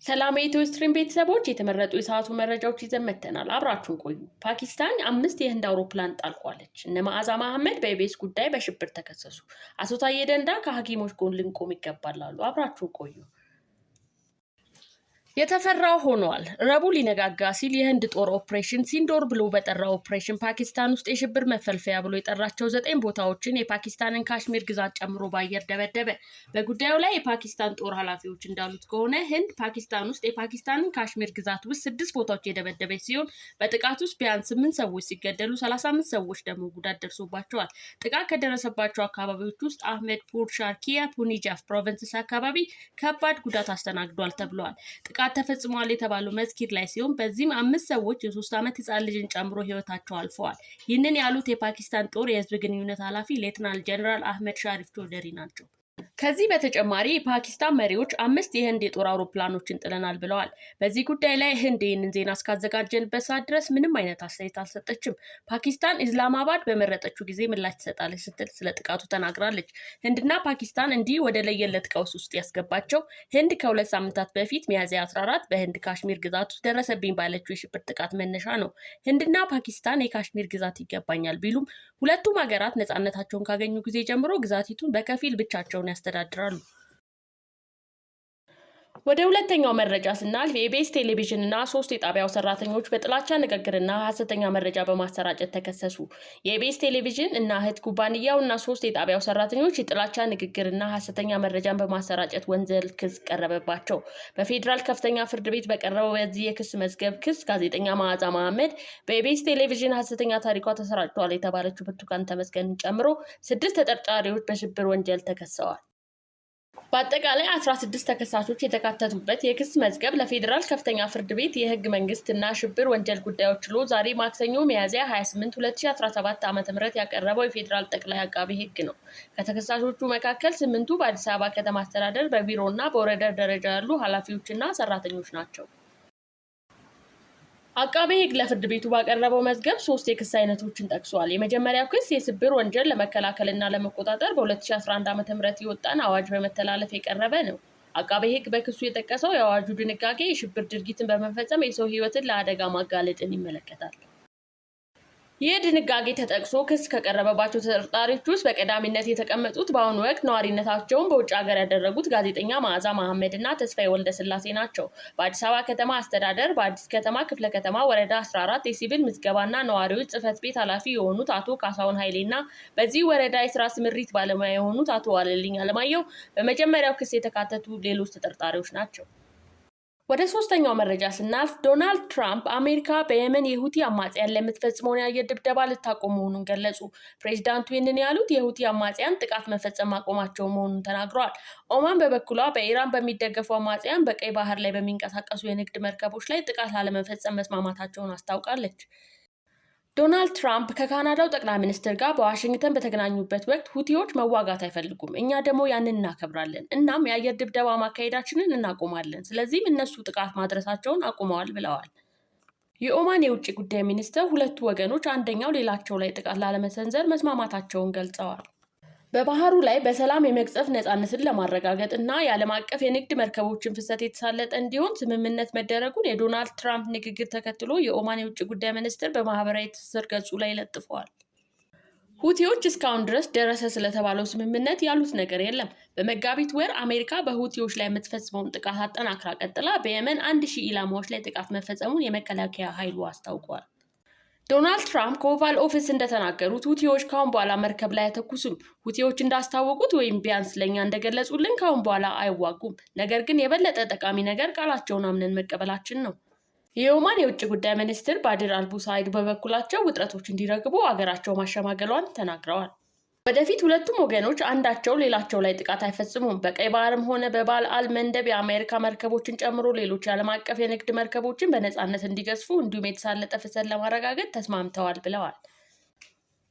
ሰላም የኢትዮ ስትሪም ቤተሰቦች የተመረጡ የሰዓቱ መረጃዎች ይዘን መጥተናል። አብራችሁን ቆዩ። ፓኪስታን 5 የህንድ አውሮፕላን ጣልቋለች። እነ መዓዛ መሐመድ በኢቢኤስ ጉዳይ በሽብር ተከሰሱ። አቶ ታዬ ደንዳ ከሐኪሞች ጎን ልንቆም ይገባል አሉ። አብራችሁን ቆዩ። የተፈራው ሆኗል። ረቡዕ ሊነጋጋ ሲል የህንድ ጦር ኦፕሬሽን ሲንዶር ብሎ በጠራው ኦፕሬሽን ፓኪስታን ውስጥ የሽብር መፈልፈያ ብሎ የጠራቸው 9 ቦታዎችን የፓኪስታንን ካሽሚር ግዛት ጨምሮ በአየር ደበደበ። በጉዳዩ ላይ የፓኪስታን ጦር ኃላፊዎች እንዳሉት ከሆነ ህንድ ፓኪስታን ውስጥ የፓኪስታንን ካሽሚር ግዛት ውስጥ 6 ቦታዎች የደበደበች ሲሆን በጥቃት ውስጥ ቢያንስ 8 ሰዎች ሲገደሉ 35 ሰዎች ደግሞ ጉዳት ደርሶባቸዋል። ጥቃት ከደረሰባቸው አካባቢዎች ውስጥ አህመድፑር፣ ሻርኪያ፣ ፑንጃብ ፕሮቪንስስ አካባቢ ከባድ ጉዳት አስተናግዷል ተብሏል። ተፈጽሟል የተባለው መስጊድ ላይ ሲሆን በዚህም 5 ሰዎች የ3 ዓመት ህፃን ልጅን ጨምሮ ህይወታቸው አልፈዋል። ይህንን ያሉት የፓኪስታን ጦር የህዝብ ግንኙነት ኃላፊ ሌተናል ጀነራል አህመድ ሻሪፍ ቾደሪ ናቸው። ከዚህ በተጨማሪ የፓኪስታን መሪዎች 5 የህንድ የጦር አውሮፕላኖችን ጥለናል ብለዋል። በዚህ ጉዳይ ላይ ህንድ ይህንን ዜና እስካዘጋጀንበት ሰዓት ድረስ ምንም አይነት አስተያየት አልሰጠችም። ፓኪስታን ኢስላማባድ በመረጠችው ጊዜ ምላሽ ትሰጣለች ስትል ስለ ጥቃቱ ተናግራለች። ህንድና ፓኪስታን እንዲህ ወደ ለየለት ቀውስ ውስጥ ያስገባቸው ህንድ ከ2 ሳምንታት በፊት ሚያዝያ 14 በህንድ ካሽሚር ግዛት ውስጥ ደረሰብኝ ባለችው የሽብር ጥቃት መነሻ ነው። ህንድና ፓኪስታን የካሽሚር ግዛት ይገባኛል ቢሉም ሁለቱም ሀገራት ነፃነታቸውን ካገኙ ጊዜ ጀምሮ ግዛቲቱን በከፊል ብቻቸውን ያስተዳድራሉ። ወደ ሁለተኛው መረጃ ስናልፍ የኢቢኤስ ቴሌቪዥን እና 3 የጣቢያው ሰራተኞች በጥላቻ ንግግርና ሐሰተኛ መረጃ በማሰራጨት ተከሰሱ። የኢቢኤስ ቴሌቪዥን እና እህት ኩባንያው እና 3 የጣቢያው ሰራተኞች የጥላቻ ንግግርና ሐሰተኛ መረጃን በማሰራጨት ወንጀል ክስ ቀረበባቸው። በፌዴራል ከፍተኛ ፍርድ ቤት በቀረበው በዚህ የክስ መዝገብ ክስ ጋዜጠኛ መዓዛ መሐመድ በኢቢኤስ ቴሌቪዥን ሐሰተኛ ታሪኳ ተሰራጭቷል የተባለችው ብርቱካን ተመስገንን ጨምሮ 6 ተጠርጣሪዎች በሽብር ወንጀል ተከሰዋል። በአጠቃላይ 16 ተከሳሾች የተካተቱበት የክስ መዝገብ ለፌዴራል ከፍተኛ ፍርድ ቤት የህግ መንግስትና ሽብር ወንጀል ጉዳዮች ችሎት ዛሬ ማክሰኞ ሚያዝያ 28 2017 ዓ.ም ያቀረበው የፌዴራል ጠቅላይ አቃቤ ህግ ነው። ከተከሳሾቹ መካከል 8ቱ በአዲስ አበባ ከተማ አስተዳደር በቢሮና በወረዳ ደረጃ ያሉ ኃላፊዎችና ሰራተኞች ናቸው። አቃቤ ህግ ለፍርድ ቤቱ ባቀረበው መዝገብ 3 የክስ አይነቶችን ጠቅሷል። የመጀመሪያው ክስ የሽብር ወንጀል ለመከላከልና ለመቆጣጠር በ2011 ዓ.ም የወጣን አዋጅ በመተላለፍ የቀረበ ነው። አቃቤ ህግ በክሱ የጠቀሰው የአዋጁ ድንጋጌ የሽብር ድርጊትን በመፈጸም የሰው ህይወትን ለአደጋ ማጋለጥን ይመለከታል። ይህ ድንጋጌ ተጠቅሶ ክስ ከቀረበባቸው ተጠርጣሪዎች ውስጥ በቀዳሚነት የተቀመጡት በአሁኑ ወቅት ነዋሪነታቸውን በውጭ ሀገር ያደረጉት ጋዜጠኛ መዓዛ መሐመድ እና ተስፋዬ ወልደስላሴ ናቸው። በአዲስ አበባ ከተማ አስተዳደር በአዲስ ከተማ ክፍለ ከተማ ወረዳ 14 የሲቪል ምዝገባና ነዋሪዎች ጽህፈት ቤት ኃላፊ የሆኑት አቶ ካሳሁን ኃይሌና በዚህ ወረዳ የስራ ስምሪት ባለሙያ የሆኑት አቶ ዋለልኝ አለማየሁ በመጀመሪያው ክስ የተካተቱ ሌሎች ተጠርጣሪዎች ናቸው። ወደ 3ኛው መረጃ ስናልፍ ዶናልድ ትራምፕ አሜሪካ በየመን የሁቲ አማጽያን ለምትፈጽመውን የአየር ድብደባ ልታቆም መሆኑን ገለጹ። ፕሬዚዳንቱ ይህንን ያሉት የሁቲ አማጽያን ጥቃት መፈጸም ማቆማቸው መሆኑን ተናግረዋል። ኦማን በበኩሏ በኢራን በሚደገፉ አማጽያን በቀይ ባህር ላይ በሚንቀሳቀሱ የንግድ መርከቦች ላይ ጥቃት ላለመፈጸም መስማማታቸውን አስታውቃለች። ዶናልድ ትራምፕ ከካናዳው ጠቅላይ ሚኒስትር ጋር በዋሽንግተን በተገናኙበት ወቅት ሁቲዎች መዋጋት አይፈልጉም፣ እኛ ደግሞ ያንን እናከብራለን፣ እናም የአየር ድብደባ ማካሄዳችንን እናቆማለን፣ ስለዚህም እነሱ ጥቃት ማድረሳቸውን አቁመዋል ብለዋል። የኦማን የውጭ ጉዳይ ሚኒስትር ሁለቱ ወገኖች አንደኛው ሌላቸው ላይ ጥቃት ላለመሰንዘር መስማማታቸውን ገልጸዋል። በባህሩ ላይ በሰላም የመቅዘፍ ነፃነትን ለማረጋገጥ እና የዓለም አቀፍ የንግድ መርከቦችን ፍሰት የተሳለጠ እንዲሆን ስምምነት መደረጉን የዶናልድ ትራምፕ ንግግር ተከትሎ የኦማን የውጭ ጉዳይ ሚኒስትር በማህበራዊ ትስስር ገጹ ላይ ለጥፈዋል። ሁቲዎች እስካሁን ድረስ ደረሰ ስለተባለው ስምምነት ያሉት ነገር የለም። በመጋቢት ወር አሜሪካ በሁቲዎች ላይ የምትፈጽመውን ጥቃት አጠናክራ ቀጥላ በየመን 1000 ኢላማዎች ላይ ጥቃት መፈጸሙን የመከላከያ ኃይሉ አስታውቋል። ዶናልድ ትራምፕ ከኦቫል ኦፊስ እንደተናገሩት ሁቲዎች ካሁን በኋላ መርከብ ላይ አያተኩሱም። ሁቲዎች እንዳስታወቁት ወይም ቢያንስ ለኛ እንደገለጹልን ካሁን በኋላ አይዋጉም። ነገር ግን የበለጠ ጠቃሚ ነገር ቃላቸውን አምነን መቀበላችን ነው። የኦማን የውጭ ጉዳይ ሚኒስትር ባድር አልቡሳይድ በበኩላቸው ውጥረቶች እንዲረግቡ አገራቸው ማሸማገሏን ተናግረዋል። ወደፊት ሁለቱም ወገኖች አንዳቸው ሌላቸው ላይ ጥቃት አይፈጽሙም። በቀይ ባህርም ሆነ በባብ አል መንደብ የአሜሪካ መርከቦችን ጨምሮ ሌሎች የዓለም አቀፍ የንግድ መርከቦችን በነፃነት እንዲገዝፉ እንዲሁም የተሳለጠ ፍሰት ለማረጋገጥ ተስማምተዋል ብለዋል።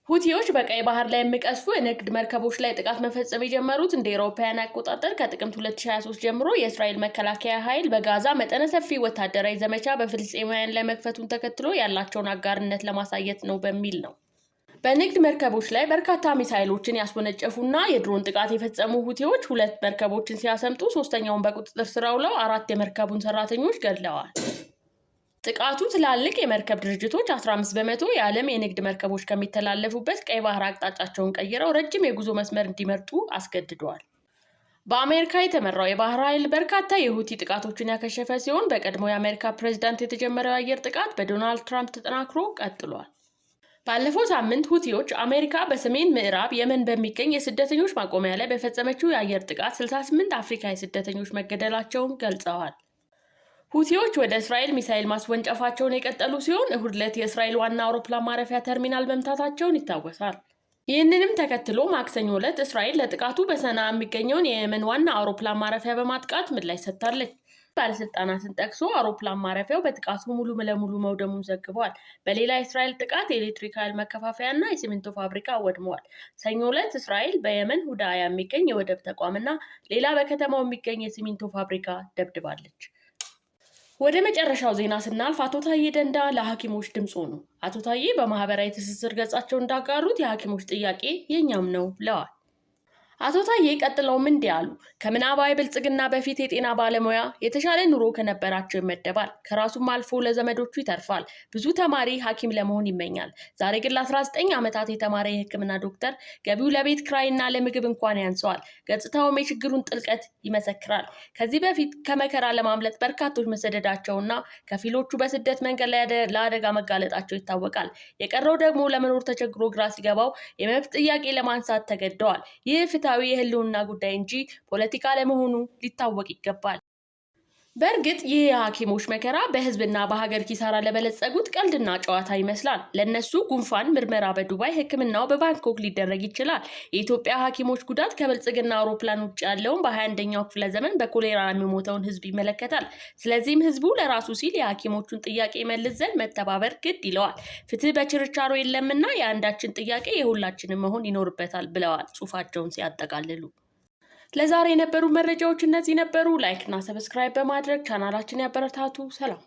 ሁቲዎች በቀይ ባህር ላይ የሚቀዝፉ የንግድ መርከቦች ላይ ጥቃት መፈጸም የጀመሩት እንደ አውሮፓውያን አቆጣጠር ከጥቅምት 2023 ጀምሮ የእስራኤል መከላከያ ኃይል በጋዛ መጠነ ሰፊ ወታደራዊ ዘመቻ በፍልስጤማውያን ላይ መክፈቱን ተከትሎ ያላቸውን አጋርነት ለማሳየት ነው በሚል ነው። በንግድ መርከቦች ላይ በርካታ ሚሳኤሎችን ያስወነጨፉና የድሮን ጥቃት የፈጸሙ ሁቲዎች 2 መርከቦችን ሲያሰምጡ 3ኛውን በቁጥጥር ስር አውለው 4 የመርከቡን ሰራተኞች ገድለዋል። ጥቃቱ ትላልቅ የመርከብ ድርጅቶች 15 በመቶ የዓለም የንግድ መርከቦች ከሚተላለፉበት ቀይ ባህር አቅጣጫቸውን ቀይረው ረጅም የጉዞ መስመር እንዲመርጡ አስገድደዋል። በአሜሪካ የተመራው የባህር ኃይል በርካታ የሁቲ ጥቃቶችን ያከሸፈ ሲሆን በቀድሞው የአሜሪካ ፕሬዝዳንት የተጀመረው የአየር ጥቃት በዶናልድ ትራምፕ ተጠናክሮ ቀጥሏል። ባለፈው ሳምንት ሁቲዎች አሜሪካ በሰሜን ምዕራብ የመን በሚገኝ የስደተኞች ማቆሚያ ላይ በፈጸመችው የአየር ጥቃት 68 አፍሪካዊ ስደተኞች መገደላቸውን ገልጸዋል። ሁቲዎች ወደ እስራኤል ሚሳኤል ማስወንጨፋቸውን የቀጠሉ ሲሆን እሁድ ዕለት የእስራኤል ዋና አውሮፕላን ማረፊያ ተርሚናል መምታታቸውን ይታወሳል። ይህንንም ተከትሎ ማክሰኞ ዕለት እስራኤል ለጥቃቱ በሰንዓ የሚገኘውን የየመን ዋና አውሮፕላን ማረፊያ በማጥቃት ምላሽ ሰጥታለች። ባለስልጣናትን ጠቅሶ አውሮፕላን ማረፊያው በጥቃቱ ሙሉ ለሙሉ መውደሙን ዘግበዋል። በሌላ የእስራኤል ጥቃት የኤሌክትሪክ ኃይል መከፋፈያና የሲሚንቶ ፋብሪካ ወድመዋል። ሰኞ ዕለት እስራኤል በየመን ሁዳያ የሚገኝ የወደብ ተቋምና ሌላ በከተማው የሚገኝ የሲሚንቶ ፋብሪካ ደብድባለች። ወደ መጨረሻው ዜና ስናልፍ አቶ ታዬ ደንደአ ለሐኪሞች ድምፅ ሆኑ። አቶ ታዬ በማህበራዊ ትስስር ገጻቸው እንዳጋሩት የሐኪሞች ጥያቄ የኛም ነው ብለዋል። አቶ ታዬ ቀጥለውም እንዲህ አሉ። ከምናባዊ ብልጽግና በፊት የጤና ባለሙያ የተሻለ ኑሮ ከነበራቸው ይመደባል። ከራሱም አልፎ ለዘመዶቹ ይተርፋል። ብዙ ተማሪ ሐኪም ለመሆን ይመኛል። ዛሬ ግን ለ19 ዓመታት የተማረ የሕክምና ዶክተር ገቢው ለቤት ክራይና ለምግብ እንኳን ያንሰዋል። ገጽታውም የችግሩን ጥልቀት ይመሰክራል። ከዚህ በፊት ከመከራ ለማምለጥ በርካቶች መሰደዳቸውና ከፊሎቹ በስደት መንገድ ላይ ለአደጋ መጋለጣቸው ይታወቃል። የቀረው ደግሞ ለመኖር ተቸግሮ ግራ ሲገባው የመብት ጥያቄ ለማንሳት ተገደዋል። ይህ ፍትሃዊ የህልውና ጉዳይ እንጂ ፖለቲካ ለመሆኑ ሊታወቅ ይገባል። በእርግጥ ይህ የሐኪሞች መከራ በህዝብና በሀገር ኪሳራ ለበለጸጉት ቀልድና ጨዋታ ይመስላል። ለነሱ ጉንፋን ምርመራ በዱባይ፣ ሕክምናው በባንኮክ ሊደረግ ይችላል። የኢትዮጵያ ሐኪሞች ጉዳት ከብልጽግና አውሮፕላን ውጭ ያለውን በ21ኛው ክፍለ ዘመን በኮሌራ የሚሞተውን ህዝብ ይመለከታል። ስለዚህም ህዝቡ ለራሱ ሲል የሐኪሞቹን ጥያቄ መልስ ዘንድ መተባበር ግድ ይለዋል። ፍትህ በችርቻሮ የለምና የአንዳችን ጥያቄ የሁላችንም መሆን ይኖርበታል ብለዋል ጽሑፋቸውን ሲያጠቃልሉ። ለዛሬ የነበሩ መረጃዎች እነዚህ ነበሩ። ላይክ እና ሰብስክራይብ በማድረግ ቻናላችንን ያበረታቱ። ሰላም።